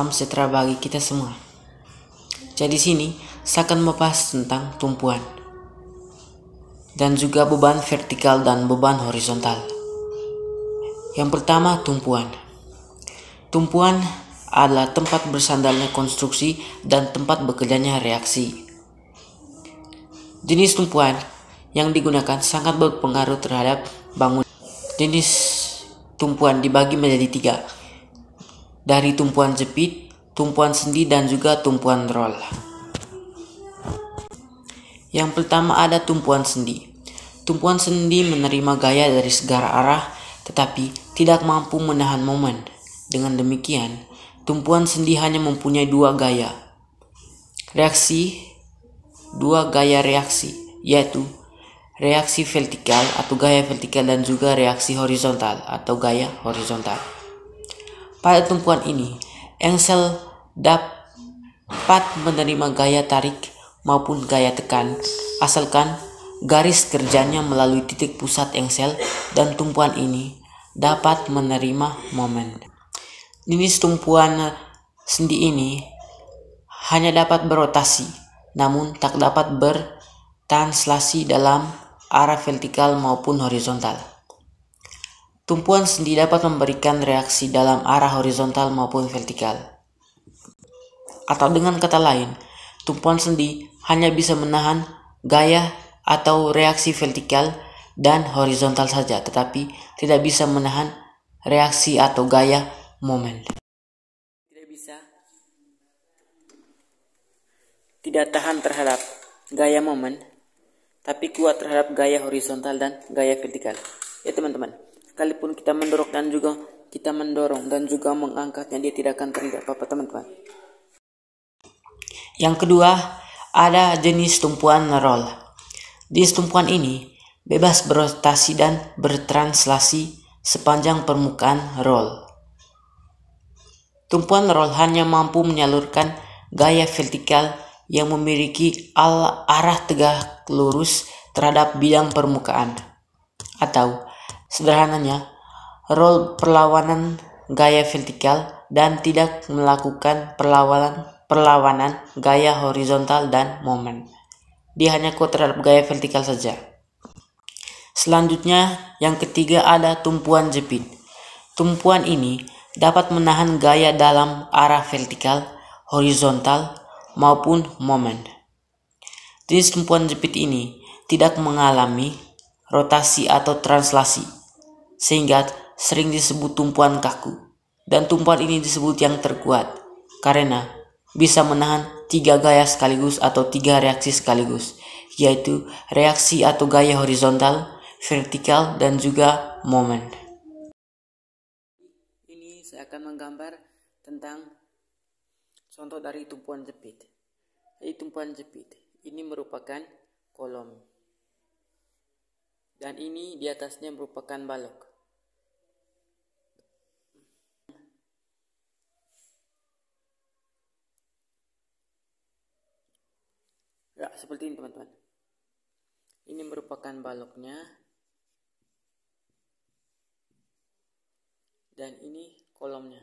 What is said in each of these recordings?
salam sejahtera bagi kita semua. Jadi sini saya akan membahas tentang tumpuan dan juga beban vertikal dan beban horizontal. Yang pertama, tumpuan. Tumpuan adalah tempat bersandalnya konstruksi dan tempat bekerjanya reaksi. Jenis tumpuan yang digunakan sangat berpengaruh terhadap bangunan. Jenis tumpuan dibagi menjadi 3. Dari tumpuan jepit, tumpuan sendi, dan juga tumpuan roll. Yang pertama ada tumpuan sendi. Tumpuan sendi menerima gaya dari segala arah tetapi tidak mampu menahan momen. Dengan demikian, tumpuan sendi hanya mempunyai 2 gaya reaksi, yaitu reaksi vertikal atau gaya vertikal dan juga reaksi horizontal atau gaya horizontal. Pada tumpuan ini, engsel dapat menerima gaya tarik maupun gaya tekan, asalkan garis kerjanya melalui titik pusat engsel dan tumpuan ini dapat menerima momen. Jenis tumpuan sendi ini hanya dapat berotasi, namun tak dapat bertranslasi dalam arah vertikal maupun horizontal. Tumpuan sendi dapat memberikan reaksi dalam arah horizontal maupun vertikal. Atau dengan kata lain, tumpuan sendi hanya bisa menahan gaya atau reaksi vertikal dan horizontal saja, tetapi tidak bisa menahan reaksi atau gaya momen. Tidak tahan terhadap gaya momen, tapi kuat terhadap gaya horizontal dan gaya vertikal. Ya teman-teman, sekalipun kita mendorong dan juga mengangkatnya, dia tidak akan terjadi apa-apa teman-teman. Yang kedua, ada jenis tumpuan roll. Jenis tumpuan ini bebas berotasi dan bertranslasi sepanjang permukaan roll. Tumpuan roll hanya mampu menyalurkan gaya vertikal yang memiliki arah tegak lurus terhadap bidang permukaan, atau sederhananya roll perlawanan gaya vertikal dan tidak melakukan perlawanan gaya horizontal dan momen. Dia hanya kuat terhadap gaya vertikal saja. Selanjutnya, yang ketiga ada tumpuan jepit. Tumpuan ini dapat menahan gaya dalam arah vertikal, horizontal, maupun momen. Jenis tumpuan jepit ini tidak mengalami rotasi atau translasi, sehingga sering disebut tumpuan kaku. Dan tumpuan ini disebut yang terkuat karena bisa menahan 3 gaya sekaligus atau 3 reaksi sekaligus, yaitu reaksi atau gaya horizontal, vertikal, dan juga momen. Ini saya akan menggambar tentang contoh dari tumpuan jepit. Jadi tumpuan jepit ini merupakan kolom, dan ini di atasnya merupakan balok. Ya, seperti ini teman-teman. Ini merupakan baloknya, dan ini kolomnya.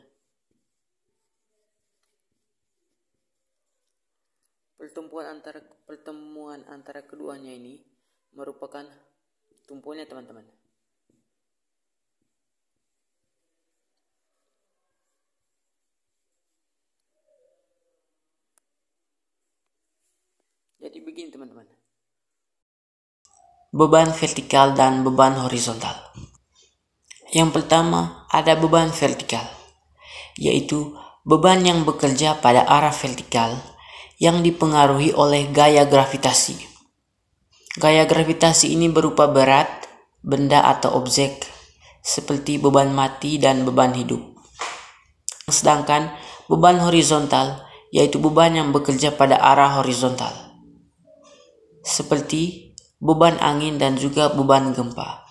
Pertemuan antara keduanya ini merupakan tumpuannya teman-teman. Jadi begini teman-teman. Beban vertikal dan beban horizontal. Yang pertama ada beban vertikal, yaitu beban yang bekerja pada arah vertikal yang dipengaruhi oleh gaya gravitasi. Gaya gravitasi ini berupa berat, benda atau objek, seperti beban mati dan beban hidup. Sedangkan beban horizontal yaitu beban yang bekerja pada arah horizontal, seperti beban angin dan juga beban gempa.